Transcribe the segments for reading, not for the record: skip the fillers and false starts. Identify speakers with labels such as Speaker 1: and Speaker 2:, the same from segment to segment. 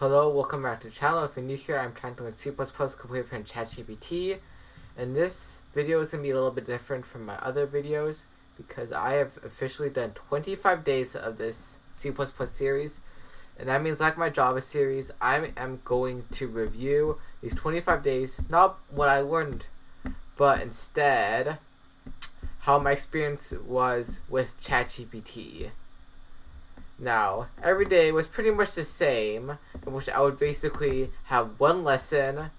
Speaker 1: Hello, welcome back to the channel. If you're new here, I'm trying to learn C++ completely from ChatGPT. And this video is going to be a little bit different from my other videos because I have officially done 25 days of this C++ series. And that means, like my Java series, I am going to review these 25 days, not what I learned, but instead how my experience was with ChatGPT. Now, every day was pretty much the same, in which I would basically have one lesson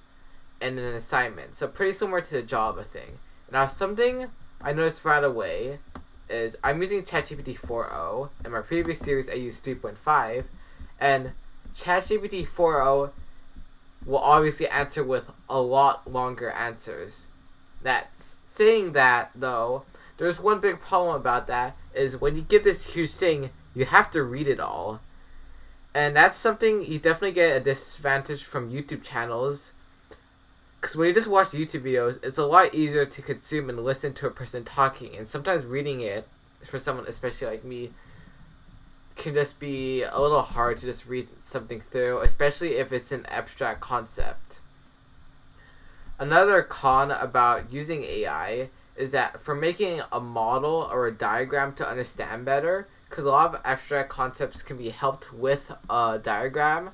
Speaker 1: and an assignment. So pretty similar to the Java thing. Now, something I noticed right away is I'm using ChatGPT 4.0. In my previous series, I used 3.5. And ChatGPT 4.0 will obviously answer with a lot longer answers. Saying that, though, there's one big problem about that, is when you get this huge thing, you have to read it all. And that's something you definitely get a disadvantage from YouTube channels. Because when you just watch YouTube videos, it's a lot easier to consume and listen to a person talking. And sometimes reading it, for someone especially like me, can just be a little hard to just read something through, especially if it's an abstract concept. Another con about using AI is that for making a model or a diagram to understand better, because a lot of abstract concepts can be helped with a diagram,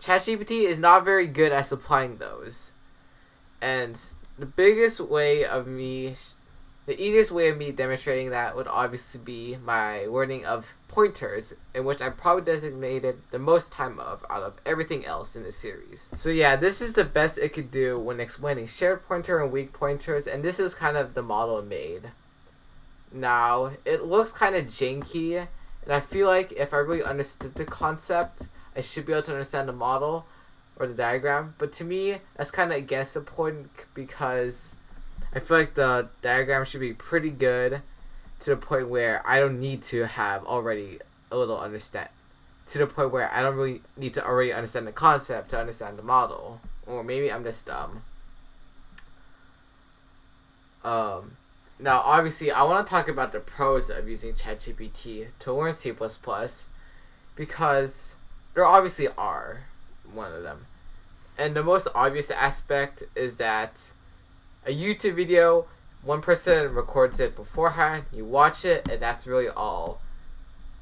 Speaker 1: ChatGPT is not very good at supplying those. And the easiest way of me demonstrating that would obviously be my learning of pointers, in which I probably designated the most time out of everything else in the series. So yeah, this is the best it could do when explaining shared pointer and weak pointers, and this is kind of the model it made. Now, it looks kind of janky, and I feel like if I really understood the concept, I should be able to understand the model or the diagram. But to me, that's kind of against the point because I feel like the diagram should be pretty good to the point where I don't need to have already a little understand. To the point where I don't really need to already understand the concept to understand the model. Or maybe I'm just dumb. Now, obviously, I want to talk about the pros of using ChatGPT to learn C++, because there obviously are one of them. And the most obvious aspect is that a YouTube video, one person records it beforehand, you watch it, and that's really all.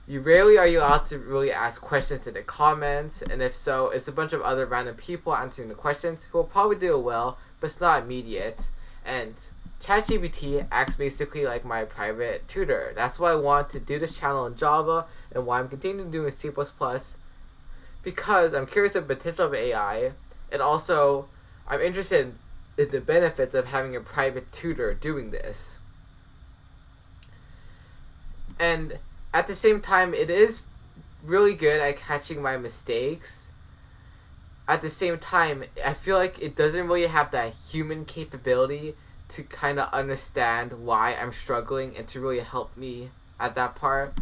Speaker 1: You rarely are allowed to really ask questions in the comments, and if so, it's a bunch of other random people answering the questions who will probably do it well, but it's not immediate. And ChatGPT acts basically like my private tutor. That's why I want to do this channel in Java and why I'm continuing to do in C++, because I'm curious of the potential of AI, and also I'm interested in the benefits of having a private tutor doing this. And at the same time, it is really good at catching my mistakes. At the same time, I feel like it doesn't really have that human capability to kind of understand why I'm struggling and to really help me at that part.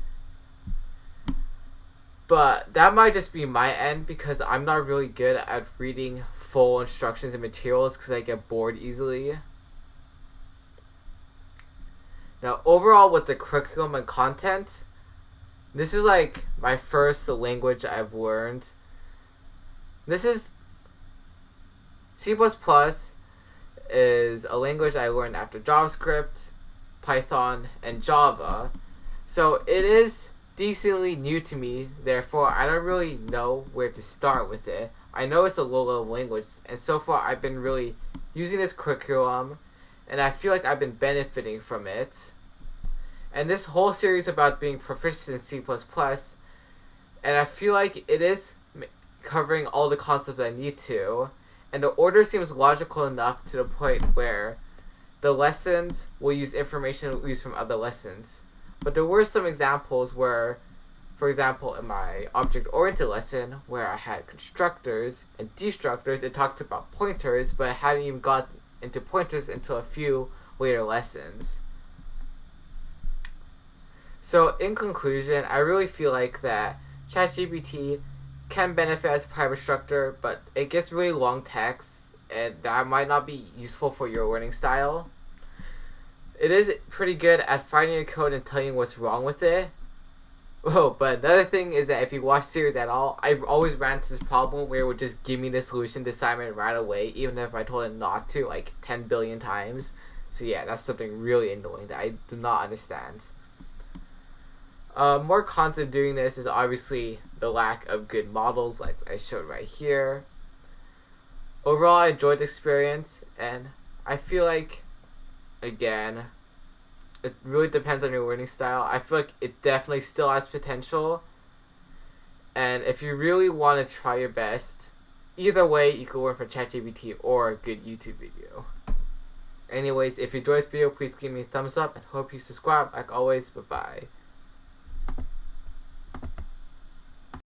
Speaker 1: But that might just be my end because I'm not really good at reading full instructions and materials because I get bored easily. Now, overall with the curriculum and content, this is like my first language I've learned. This is C++ is a language I learned after JavaScript, Python, and Java. So it is decently new to me, therefore I don't really know where to start with it. I know it's a low-level language, and so far I've been really using this curriculum, and I feel like I've been benefiting from it. And this whole series about being proficient in C++, and I feel like it is covering all the concepts I need to, and the order seems logical enough to the point where the lessons will use information we use from other lessons. But there were some examples where, for example, in my object-oriented lesson, where I had constructors and destructors, it talked about pointers, but I hadn't even got into pointers until a few later lessons. So, in conclusion, I really feel like that ChatGPT can benefit as a private instructor, but it gets really long text, and that might not be useful for your learning style. It is pretty good at finding your code and telling you what's wrong with it, Oh, but another thing is that if you watch series at all, I always ran into this problem where it would just give me the solution to assignment right away, even if I told it not to, like 10 billion times. So yeah, that's something really annoying that I do not understand. More cons of doing this is obviously the lack of good models, like I showed right here. Overall, I enjoyed the experience, and I feel like, again, it really depends on your learning style. I feel like it definitely still has potential, and if you really want to try your best, either way, you can learn from ChatGPT or a good YouTube video. Anyways, if you enjoyed this video, please give me a thumbs up, and hope you subscribe. Like always, bye-bye.